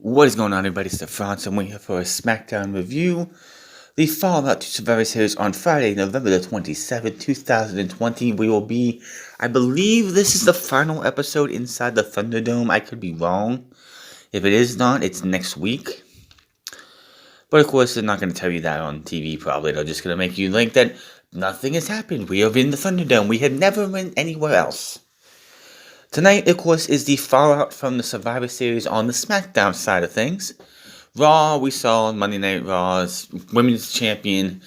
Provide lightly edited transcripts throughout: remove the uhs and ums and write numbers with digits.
What is going on, everybody? It's the France, and we're here for a SmackDown review. The Fallout to Survivor Series on Friday, November the 27th, 2020. We will be, I believe this is the final episode inside the Thunderdome. I could be wrong. If it is not, it's next week. But of course, they're not going to tell you that on TV, probably. They're just going to make you think that nothing has happened. We are in the Thunderdome. We have never been anywhere else. Tonight, of course, is the fallout from the Survivor Series on the SmackDown side of things. Raw, we saw Monday Night Raw's women's champion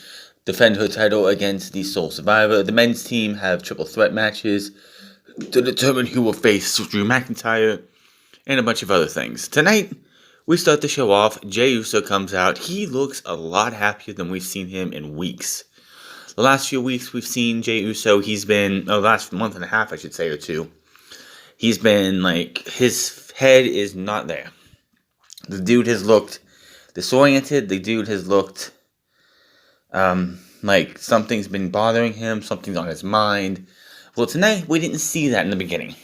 defend her title against the Sole Survivor. The men's team have triple threat matches to determine who will face Drew McIntyre and a bunch of other things. Tonight, we start the show off. Jey Uso comes out. He looks a lot happier than we've seen him in weeks. The last few weeks we've seen Jey Uso, last month and a half, I should say, or two. He's been, his head is not there. The dude has looked disoriented. The dude has looked like something's been bothering him. Something's on his mind. Well, tonight, we didn't see that in the beginning.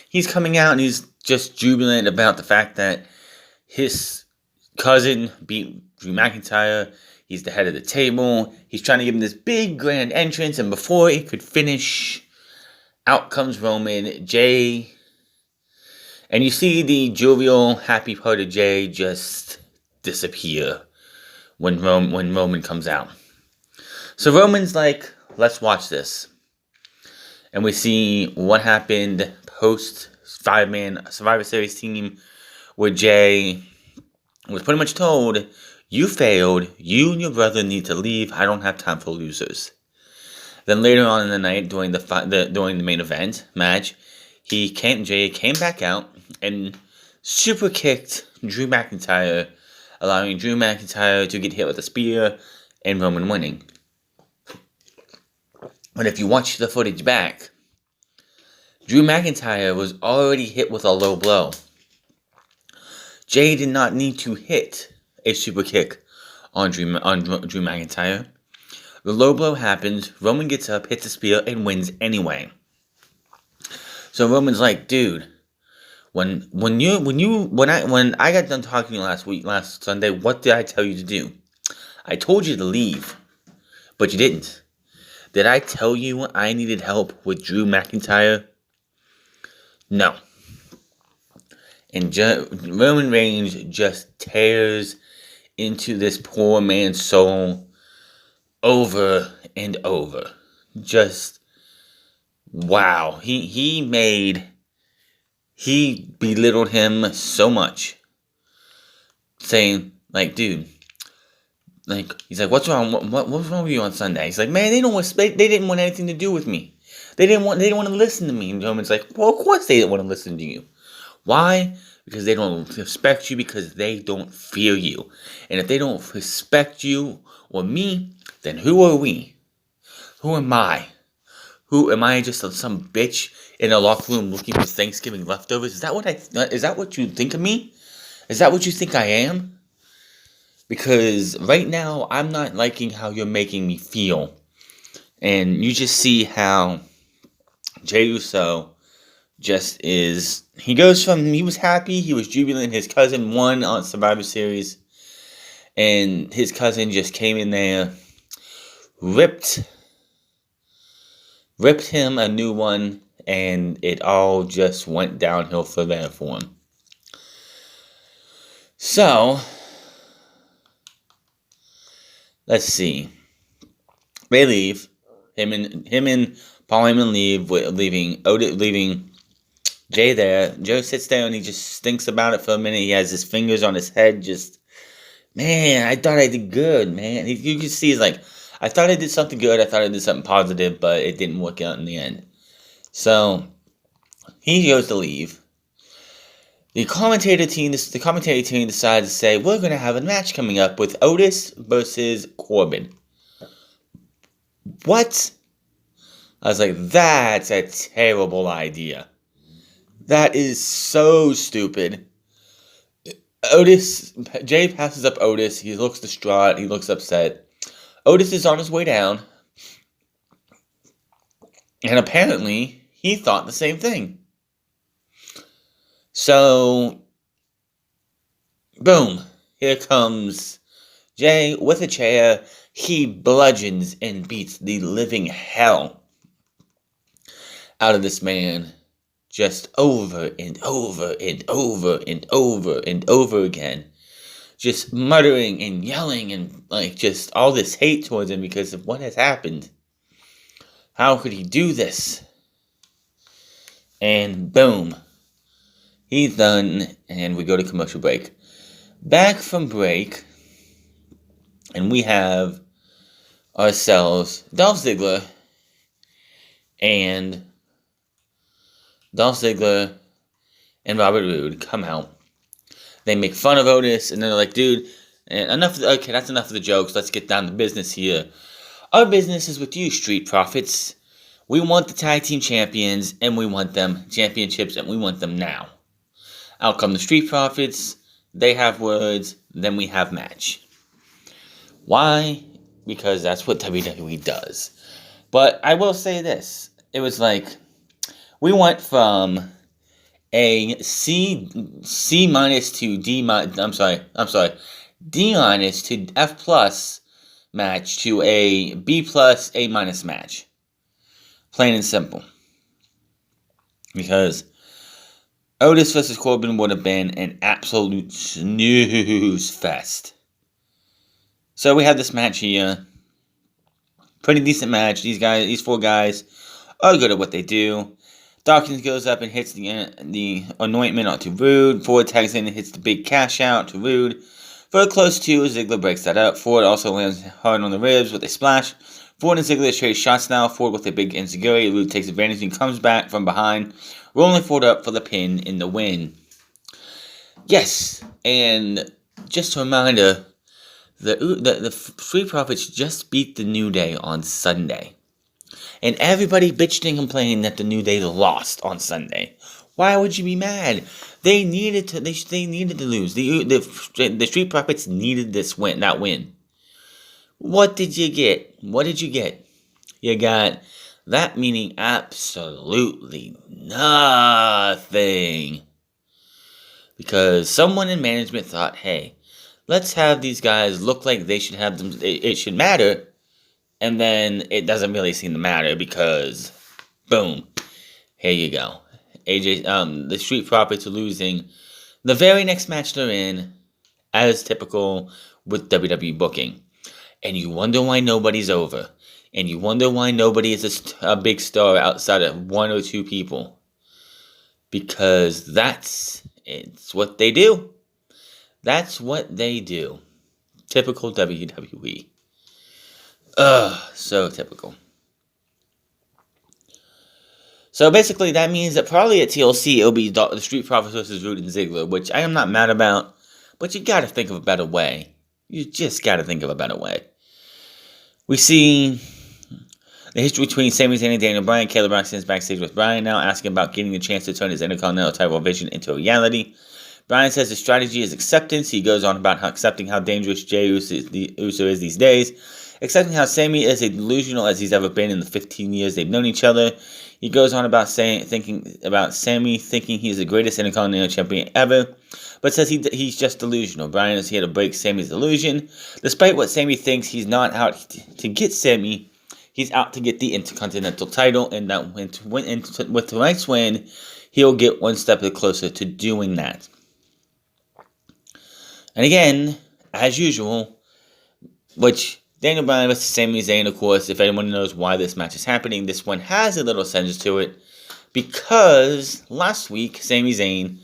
He's coming out and he's just jubilant about the fact that his cousin beat Drew McIntyre. He's the head of the table. He's trying to give him this big, grand entrance. And before it could finish, out comes Roman, Jey, and you see the jovial, happy part of Jey just disappear when Roman comes out. So Roman's like, let's watch this. And we see what happened post 5-man Survivor Series team, where Jey was pretty much told, you failed, you and your brother need to leave, I don't have time for losers. Then later on in the night, during the main event match, Jey came back out and super kicked Drew McIntyre, allowing Drew McIntyre to get hit with a spear and Roman winning. But if you watch the footage back, Drew McIntyre was already hit with a low blow. Jey did not need to hit a super kick on Drew McIntyre. The low blow happens, Roman gets up, hits a spear, and wins anyway. So Roman's like, dude, when I got done talking to you last Sunday, what did I tell you to do? I told you to leave, but you didn't. Did I tell you I needed help with Drew McIntyre? No. And Roman Reigns just tears into this poor man's soul over and over. Just, wow. He belittled him so much. Saying, dude, he's like, what's wrong? What's wrong with you on Sunday? He's like, man, they didn't want anything to do with me. They didn't want to listen to me. And Roman's like, well, of course they didn't want to listen to you. Why? Because they don't respect you, because they don't fear you. And if they don't respect you or me, then who are we? Who am I? Who am I? Just some bitch in a locker room looking for Thanksgiving leftovers? Is that what you think of me? Is that what you think I am? Because right now, I'm not liking how you're making me feel. And you just see how Jey Uso just is. He was happy, he was jubilant, his cousin won on Survivor Series. And his cousin just came in there, ripped him a new one, and it all just went downhill for him. So, let's see. They leave. Him and Paul Heyman leaving Jey there. Joe sits there and he just thinks about it for a minute. He has his fingers on his head, just, man, I thought I did good, man. You can see he's like, I thought I did something good. I thought I did something positive, but it didn't work out in the end. So, he goes to leave. The commentary team decides to say, we're going to have a match coming up with Otis versus Corbin. What? I was like, that's a terrible idea. That is so stupid. Jey passes up Otis. He looks distraught. He looks upset. Otis is on his way down. And apparently, he thought the same thing. So, Boom. Here comes Jey with a chair. He bludgeons and beats the living hell out of this man. Just over and over and over and over and over again. Just muttering and yelling and just all this hate towards him because of what has happened. How could he do this? And boom. He's done, and we go to commercial break. Back from break, and we have ourselves Dolph Ziggler and Robert Roode come out. They make fun of Otis, and they're like, dude, that's enough of the jokes. Let's get down to business here. Our business is with you, Street Profits. We want the tag team champions, and we want them championships, and we want them now. Out come the Street Profits. They have words. Then we have match. Why? Because that's what WWE does. But I will say this. It was like, we went from a C minus to D minus, D minus to F plus match to a B plus, A minus match. Plain and simple. Because Otis versus Corbin would have been an absolute snooze fest. So we have this match here. Pretty decent match. These four guys are good at what they do. Dawkins goes up and hits the anointment onto Roode. Ford tags in and hits the big cash out to Roode. For a close two, Ziggler breaks that up. Ford also lands hard on the ribs with a splash. Ford and Ziggler trade shots now. Ford with a big enziguri. Roode takes advantage and comes back from behind, rolling Ford up for the pin in the win. Yes, and just a reminder, the Street Profits just beat the New Day on Sunday. And everybody bitched and complained that the New Day lost on Sunday. Why would you be mad? They needed to lose. The Street Profits needed that win. What did you get? You got that meaning absolutely nothing. Because someone in management thought, hey, let's have these guys look like they should have them. It should matter. And then it doesn't really seem to matter because, boom, here you go. The Street Profits are losing the very next match they're in, as typical with WWE booking. And you wonder why nobody's over. And you wonder why nobody is a big star outside of one or two people. Because it's what they do. That's what they do. Typical WWE. So typical. So basically that means that probably at TLC it'll be the Street Profits versus Roode and Ziggler, which I am not mad about, but you gotta think of a better way. You just gotta think of a better way. We see the history between Sami Zayn and Daniel Bryan. Caleb Braxton is backstage with Bryan now, asking about getting the chance to turn his Intercontinental title vision into a reality. Bryan says his strategy is acceptance. He goes on about accepting how dangerous Jey Uso is these days, accepting how Sami is as delusional as he's ever been in the 15 years they've known each other. He goes on about thinking about Sami thinking he's the greatest Intercontinental champion ever, but says he's just delusional. Bryan is here to break Sami's illusion. Despite what Sami thinks, he's not out to get Sami. He's out to get the Intercontinental title, and that with tonight's win, he'll get one step closer to doing that. And again, as usual, which Daniel Bryan vs. Sami Zayn, of course, if anyone knows why this match is happening, this one has a little sense to it, because last week, Sami Zayn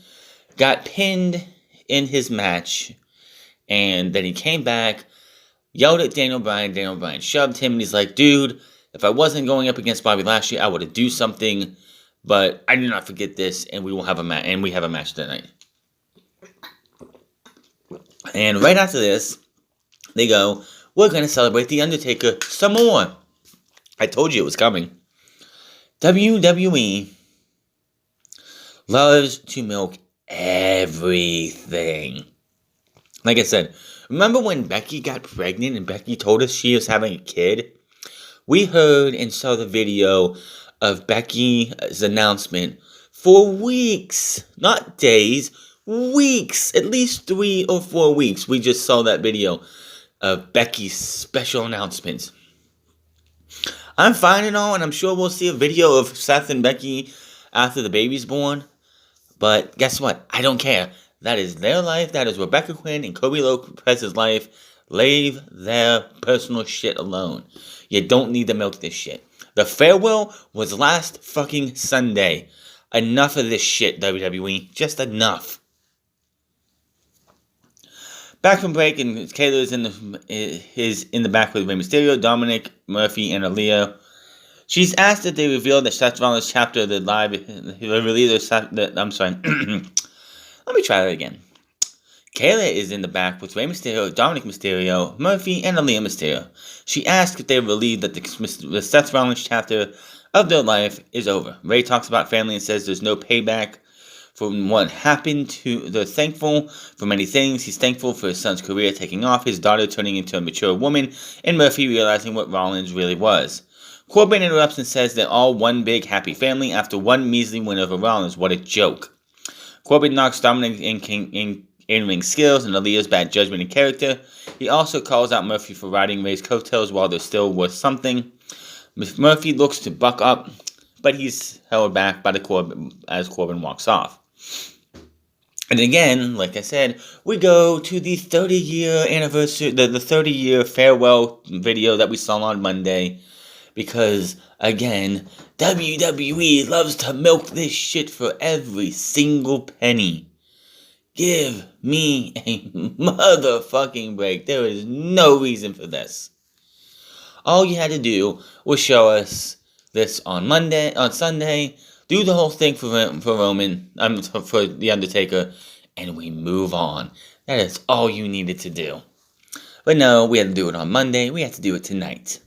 got pinned in his match, and then he came back, yelled at Daniel Bryan shoved him, and he's like, dude, if I wasn't going up against Bobby Lashley, I would have do something, but I did not forget this, and we will have a match, and we have a match tonight. And right after this, they go, we're going to celebrate The Undertaker some more. I told you it was coming. WWE loves to milk everything. Like I said, remember when Becky got pregnant and Becky told us she was having a kid? We heard and saw the video of Becky's announcement for weeks, not days, weeks, at least 3 or 4 weeks, we just saw that video of Becky's special announcements. I'm fine and all, and I'm sure we'll see a video of Seth and Becky after the baby's born. But guess what? I don't care. That is their life. That is Rebecca Quinn and Kobe Lopez's life. Leave their personal shit alone. You don't need to milk this shit. The farewell was last fucking Sunday. Enough of this shit, WWE. Just enough. Back from break, and Kayla is in the back with Rey Mysterio, Dominic, Murphy, and Aaliyah. She's asked if they revealed the Seth Rollins chapter of the live. I'm sorry. Let me try that again. Kayla is in the back with Rey Mysterio, Dominic Mysterio, Murphy, and Aaliyah Mysterio. She asked if they relieved that the Seth Rollins chapter of their life is over. Rey talks about family and says there's no payback from what happened to. They're thankful for many things. He's thankful for his son's career taking off, his daughter turning into a mature woman, and Murphy realizing what Rollins really was. Corbin interrupts and says they're all one big happy family after one measly win over Rollins. What a joke. Corbin knocks Dominic in-ring skills and Aaliyah's bad judgment and character. He also calls out Murphy for riding Rey's coattails while they're still worth something. Murphy looks to buck up, but he's held back by as Corbin walks off. And again, like I said, we go to the 30-year anniversary, the 30-year farewell video that we saw on Monday. Because, again, WWE loves to milk this shit for every single penny. Give me a motherfucking break. There is no reason for this. All you had to do was show us this on Sunday, do the whole thing for Roman, for The Undertaker, and we move on. That is all you needed to do. But no, we had to do it on Monday. We had to do it tonight.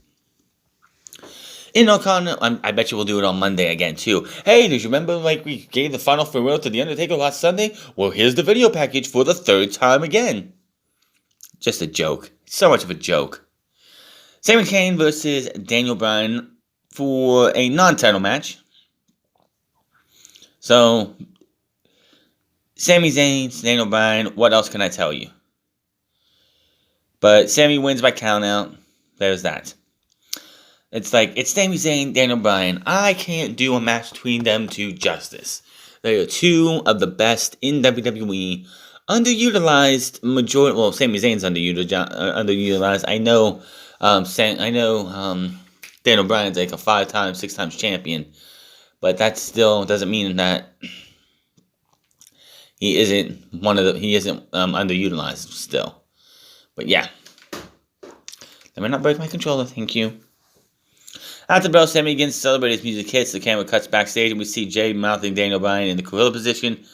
In O'Connor, I bet you we'll do it on Monday again, too. Hey, did you remember, we gave the final farewell to The Undertaker last Sunday? Well, here's the video package for the third time again. Just a joke. So much of a joke. Sami Zayn versus Daniel Bryan for a non-title match. So, Sami Zayn, Daniel Bryan, what else can I tell you? But Sami wins by countout. There's that. It's Sami Zayn, Daniel Bryan. I can't do a match between them two justice. They are two of the best in WWE. Underutilized majority. Well, Sami Zayn's underutilized. I know. Daniel Bryan's like a 5-time, 6 times champion, but that still doesn't mean that he isn't underutilized still. But yeah, let me not break my controller. Thank you. After Bell, Sami begins to celebrate his music hits. The camera cuts backstage and we see Jay mouthing Daniel Bryan in the gorilla position.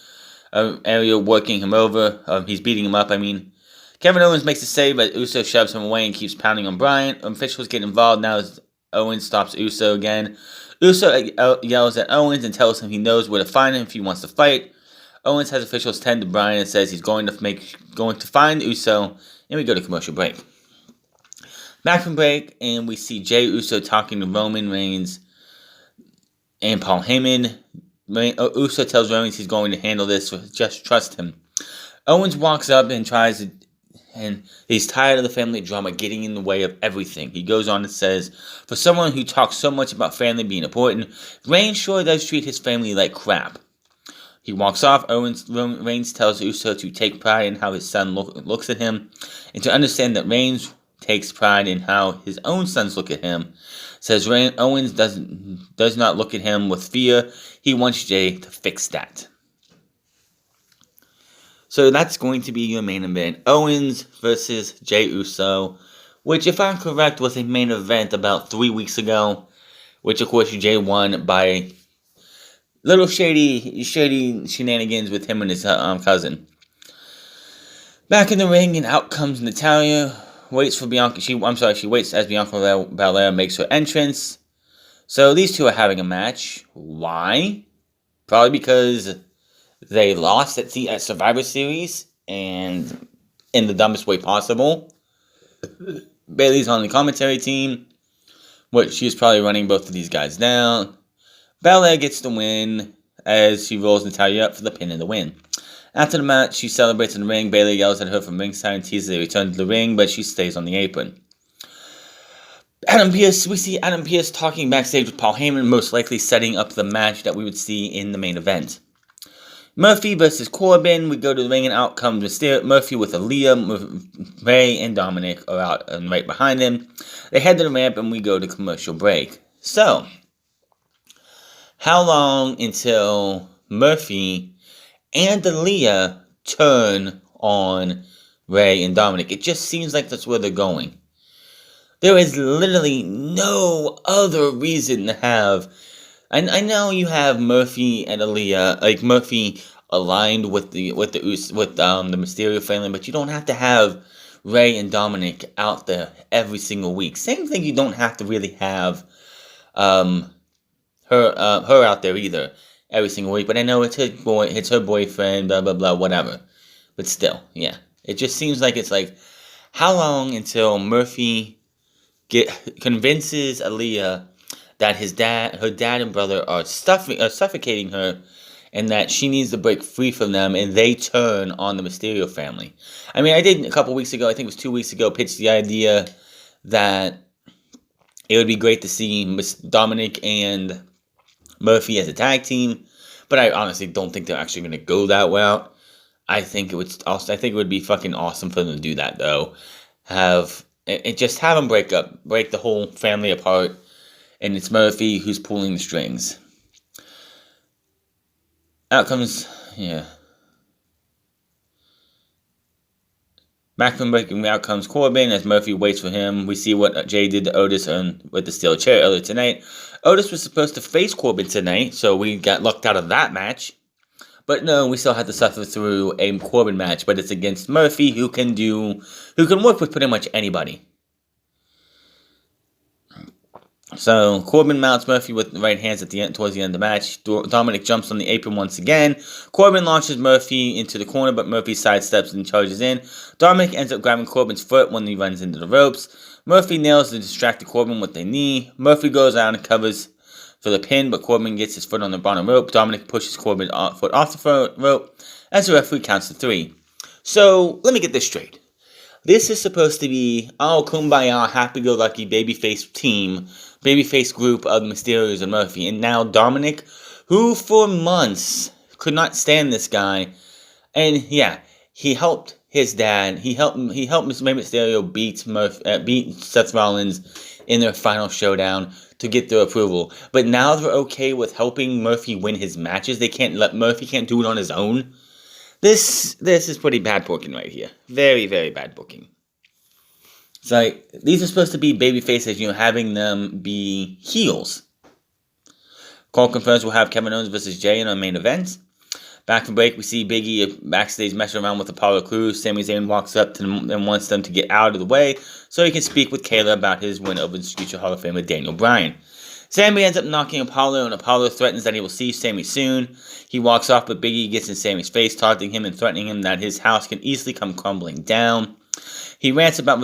Ariel working him over. He's beating him up, Kevin Owens makes a save, but Uso shoves him away and keeps pounding on Bryan. Officials get involved now as Owens stops Uso again. Uso yells at Owens and tells him he knows where to find him if he wants to fight. Owens has officials tend to Bryan and says he's going to find Uso, and we go to commercial break. Back from break, and we see Jey Uso talking to Roman Reigns and Paul Heyman. Uso tells Reigns he's going to handle this, so just trust him. Owens walks up and he's tired of the family drama getting in the way of everything. He goes on and says, for someone who talks so much about family being important, Reigns sure does treat his family like crap. He walks off. Reigns tells Uso to take pride in how his son looks at him, and to understand that Reigns takes pride in how his own sons look at him. Says Owens does not look at him with fear. He wants Jey to fix that. So that's going to be your main event. Owens versus Jey Uso, which, if I'm correct, was a main event about 3 weeks ago, which, of course, Jey won by little shady shenanigans with him and his cousin. Back in the ring, and out comes Natalya. Waits for Bianca. She waits as Bianca Belair makes her entrance. So these two are having a match. Why? Probably because they lost at Survivor Series, and in the dumbest way possible. Bayley's on the commentary team, which she's probably running both of these guys down. Belair gets the win as she rolls Natalya up for the pin and the win. After the match, she celebrates in the ring. Bayley yells at her from ringside and teases a return to the ring, but she stays on the apron. We see Adam Pearce talking backstage with Paul Heyman, most likely setting up the match that we would see in the main event. Murphy versus Corbin. We go to the ring and out comes Murphy with Aaliyah, Ray, and Dominic are out and right behind him. They head to the ramp and we go to commercial break. So, how long until Murphy and Aaliyah turn on Ray and Dominic? It just seems like that's where they're going. There is literally no other reason to have. I know you have Murphy and Aaliyah, like Murphy aligned with the Mysterio family, but you don't have to have Ray and Dominic out there every single week. Same thing, you don't have to really have her out there either every single week. But I know it's her boyfriend, blah blah blah, whatever. But still, yeah, it just seems like it's like, how long until Murphy convinces Aaliyah that her dad and brother are suffocating her, and that she needs to break free from them, and they turn on the Mysterio family. I mean, I did a couple weeks ago, I think it was 2 weeks ago, pitch the idea that it would be great to see Dominic and Murphy as a tag team, but I honestly don't think they're actually going to go that route. I think it would be fucking awesome for them to do that, though. Just have them break the whole family apart, and it's Murphy who's pulling the strings. Back from breaking out comes Corbin as Murphy waits for him. We see what Jay did to Otis with the steel chair earlier tonight. Otis was supposed to face Corbin tonight, so we got locked out of that match. But no, we still have to suffer through a Corbin match, but it's against Murphy, who can work with pretty much anybody. So Corbin mounts Murphy with the right hands towards the end of the match. Dominic jumps on the apron once again. Corbin launches Murphy into the corner, but Murphy sidesteps and charges in. Dominic ends up grabbing Corbin's foot when he runs into the ropes. Murphy nails the distracted Corbin with a knee. Murphy goes out and covers for the pin, but Corbin gets his foot on the bottom rope. Dominic pushes Corbin's foot off the rope as the referee counts to 3. So, let me get this straight. This is supposed to be, kumbaya, happy-go-lucky babyface team, babyface group of Mysterios and Murphy. And now Dominic, who for months could not stand this guy, and yeah, he helped his dad. He helped Mysterio beat Seth Rollins in their final showdown to get their approval. But now they're okay with helping Murphy win his matches. Murphy can't do it on his own. This is pretty bad booking right here. Very, very bad booking. It's like, these are supposed to be baby faces, having them be heels. Cole confirms we'll have Kevin Owens versus Jey in our main event. Back from break, we see Big E backstage messing around with Apollo Crews. Sami Zayn walks up to them and wants them to get out of the way so he can speak with Kayla about his win over future Hall of Famer Daniel Bryan. Sami ends up knocking Apollo, and Apollo threatens that he will see Sami soon. He walks off, but Big E gets in Sami's face, taunting him and threatening him that his house can easily come crumbling down. Sami rants about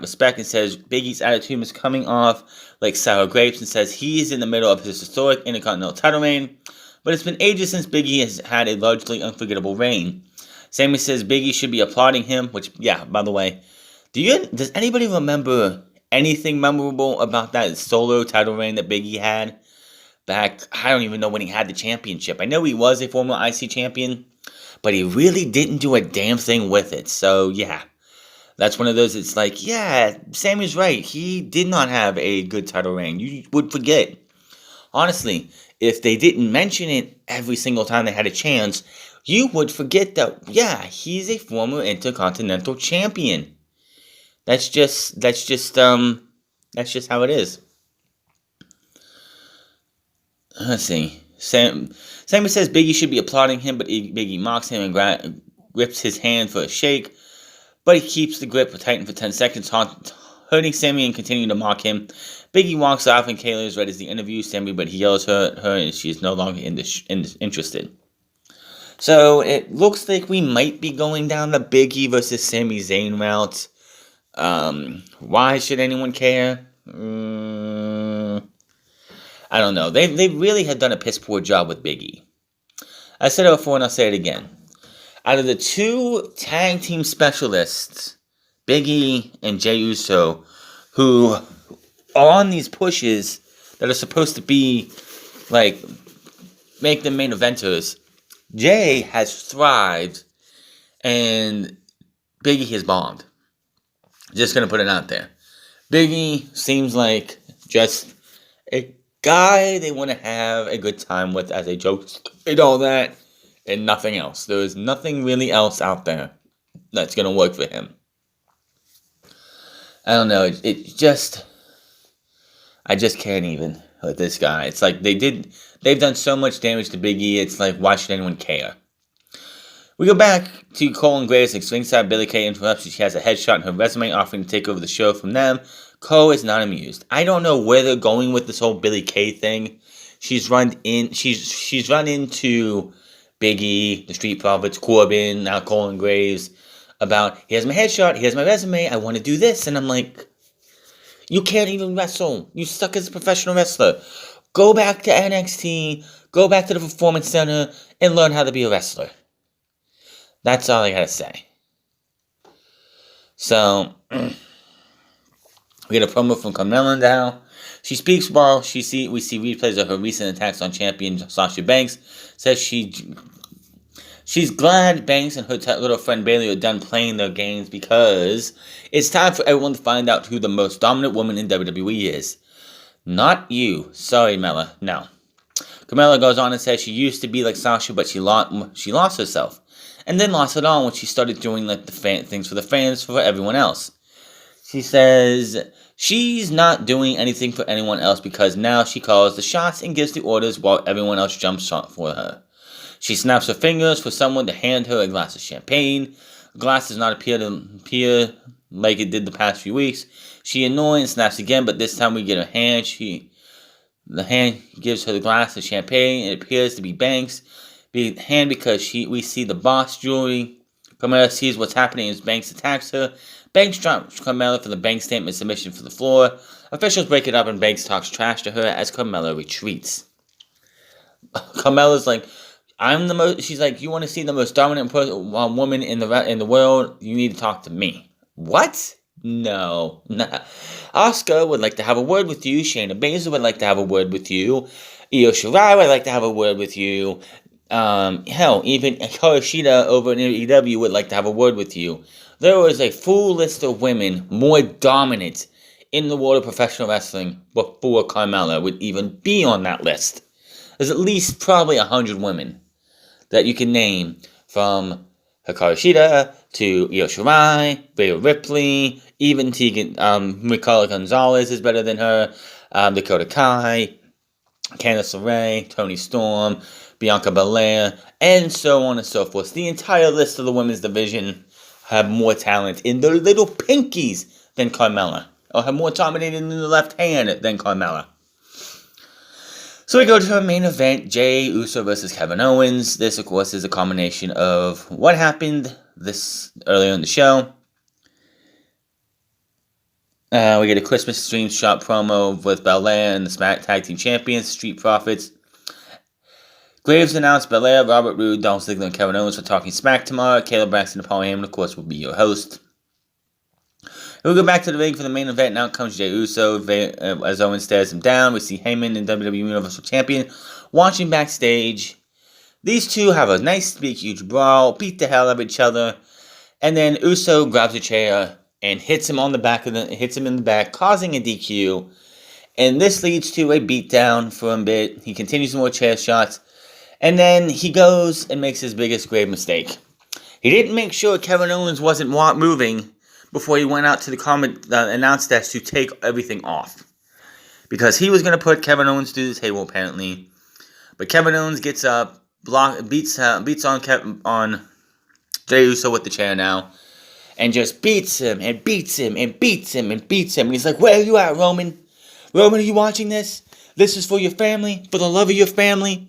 respect and says Big E's attitude is coming off like sour grapes, and says he's in the middle of his historic Intercontinental title reign, but it's been ages since Big E has had a largely unforgettable reign. Sami says Big E should be applauding him, which, yeah, by the way, does anybody remember anything memorable about that solo title reign that Big E had back? I don't even know when he had the championship. I know he was a former IC champion, but he really didn't do a damn thing with it. So, yeah, that's one of those, it's like, yeah, Sami's right. He did not have a good title reign. You would forget. Honestly, if they didn't mention it every single time they had a chance, you would forget that, yeah, he's a former Intercontinental champion. That's just how it is. Let's see. Sami says Big E should be applauding him, but Big E mocks him and grips his hand for a shake. But he keeps the grip tightened for 10 seconds, hurting Sami and continuing to mock him. Big E walks off, and Kayla is ready to interview Sami, but he yells at her, and she is no longer interested. So it looks like we might be going down the Big E versus Sami Zayn route. Why should anyone care? I don't know. They really have done a piss poor job with Big E. I said it before and I'll say it again. Out of the two tag team specialists, Big E and Jey Uso, who are on these pushes that are supposed to be, like, make them main eventers, Jey has thrived and Big E has bombed. Just gonna put it out there. Big E seems like just a guy they want to have a good time with as a joke and all that, and nothing else. There is nothing really else out there that's gonna work for him. I don't know. I just can't even with this guy. It's like they've done so much damage to Big E. It's like, why should anyone care? We go back to Cole and Grace at ringside. Billie Kay interrupts. She has a headshot in her resume, offering to take over the show from them. Cole is not amused. I don't know where they're going with this whole Billie Kay thing. She's run into Big E, the Street Profits, Corbin, now Cole and Graves, about, here's my headshot, here's my resume, I want to do this. And I'm like, you can't even wrestle. You suck as a professional wrestler. Go back to NXT, go back to the Performance Center, and learn how to be a wrestler. That's all I gotta say. So, we get a promo from Carmella now. She speaks while we see replays of her recent attacks on champion Sasha Banks. Says she's glad Banks and her little friend Bayley are done playing their games because it's time for everyone to find out who the most dominant woman in WWE is. Not you. Sorry, Mella. No. Carmella goes on and says she used to be like Sasha, but she lost herself. And then lost it all when she started doing like the things for the fans, for everyone else. She says she's not doing anything for anyone else because now she calls the shots and gives the orders while everyone else jumps shot for her. She snaps her fingers for someone to hand her a glass of champagne. The glass does not appear like it did the past few weeks. She annoys and snaps again, but this time we get her hand. The hand gives her the glass of champagne. It appears to be Banks. Hand because we see the boss jewelry. Carmella sees what's happening as Banks attacks her. Banks drops Carmella for the Banks statement submission for the floor. Officials break it up and Banks talks trash to her as Carmella retreats. Carmella's like, she's like, you want to see the most dominant woman in the world? You need to talk to me. What? No. Nah. Asuka would like to have a word with you. Shayna Baszler would like to have a word with you. Io Shirai would like to have a word with you. Hell, even Hikaru Shida over in AEW would like to have a word with you. There was a full list of women more dominant in the world of professional wrestling before Carmella would even be on that list. There's at least probably 100 women that you can name, from Hikaru Shida to Io Shirai, Rhea Ripley, even Mikala Gonzalez is better than her, Dakota Kai, Candice LeRae, Toni Storm, Bianca Belair, and so on and so forth. The entire list of the women's division have more talent in their little pinkies than Carmella, or have more dominated in the left hand than Carmella. So we go to our main event, Jey Uso versus Kevin Owens. This, of course, is a combination of what happened earlier in the show. We get a Christmas stream shot promo with Belair and the Smack Tag Team Champions, Street Profits. Graves announced Belair, Robert Roode, Dolph Ziggler, and Kevin Owens for Talking Smack tomorrow. Caleb Braxton and Paul Heyman, of course, will be your host. We'll go back to the ring for the main event. Now comes Jey Uso as Owens stares him down. We see Heyman and WWE Universal Champion watching backstage. These two have a nice big huge brawl, beat the hell out of each other, and then Uso grabs a chair and hits him in the back, causing a DQ. And this leads to a beatdown for a bit. He continues more chair shots. And then he goes and makes his biggest grave mistake. He didn't make sure Kevin Owens wasn't moving before he went out to the announce desk to take everything off. Because he was going to put Kevin Owens through the table, apparently. But Kevin Owens gets up, beats on Jey Uso with the chair now. And just beats him, and beats him, and beats him, and beats him. And he's like, where are you at, Roman? Roman, are you watching this? This is for your family, for the love of your family.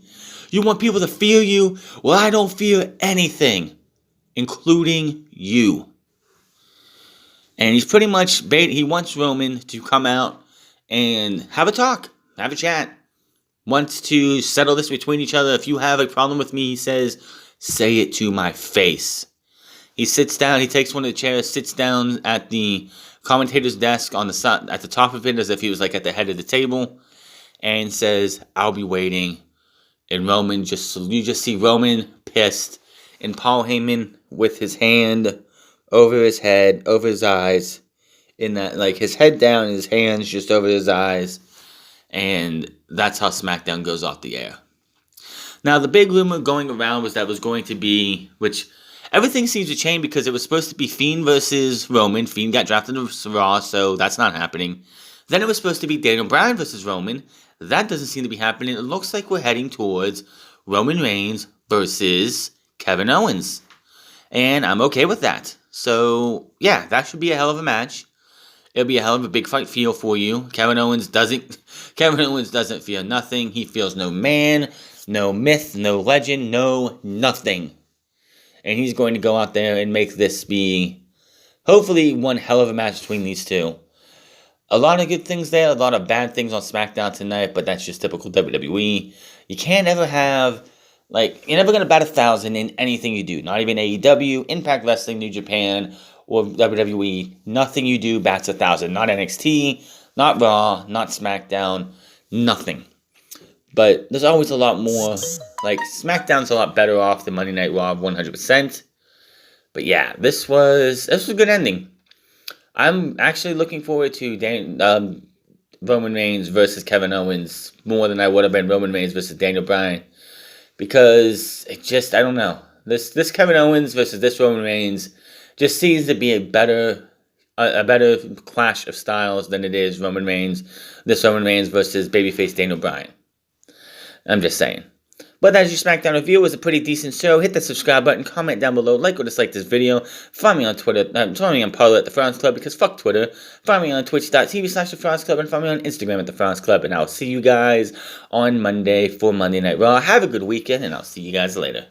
You want people to fear you? Well, I don't fear anything, including you. And he's pretty much he wants Roman to come out and have a talk, have a chat. Wants to settle this between each other. If you have a problem with me, he says, Say it to my face. He sits down, he takes one of the chairs, sits down at the commentator's desk on the side, at the top of it, as if he was like at the head of the table, and says, "I'll be waiting." And Roman you just see Roman pissed, and Paul Heyman with his hand over his head, over his eyes, in that, like, his head down and his hands just over his eyes, and that's how SmackDown goes off the air. Now, the big rumor going around was that it was going to be, which everything seems to change because it was supposed to be Fiend versus Roman. Fiend got drafted to Raw, so that's not happening. Then it was supposed to be Daniel Bryan versus Roman. That doesn't seem to be happening. It looks like we're heading towards Roman Reigns versus Kevin Owens. And I'm okay with that. So, yeah, that should be a hell of a match. It'll be a hell of a big fight feel for you. Kevin Owens doesn't feel nothing. He feels no man, no myth, no legend, no nothing. And he's going to go out there and make this be, hopefully, one hell of a match between these two. A lot of good things there, a lot of bad things on SmackDown tonight, but that's just typical WWE. You can't ever have, you're never going to bat 1,000 in anything you do. Not even AEW, Impact Wrestling, New Japan, or WWE. Nothing you do bats 1,000. Not NXT, not Raw, not SmackDown, nothing. But there's always a lot more. SmackDown's a lot better off than Monday Night Raw 100%. But yeah, this was a good ending. I'm actually looking forward to Roman Reigns versus Kevin Owens more than I would have been Roman Reigns versus Daniel Bryan. Because I don't know. This Kevin Owens versus this Roman Reigns just seems to be a better clash of styles than it is Roman Reigns versus babyface Daniel Bryan. I'm just saying. But that's your SmackDown review. It was a pretty decent show. Hit the subscribe button, comment down below, like or dislike this video. Find me on Twitter, find me on Parler at The France Club, because fuck Twitter. Find me on twitch.tv/The France Club, and find me on Instagram at The France Club. And I'll see you guys on Monday for Monday Night Raw. Have a good weekend, and I'll see you guys later.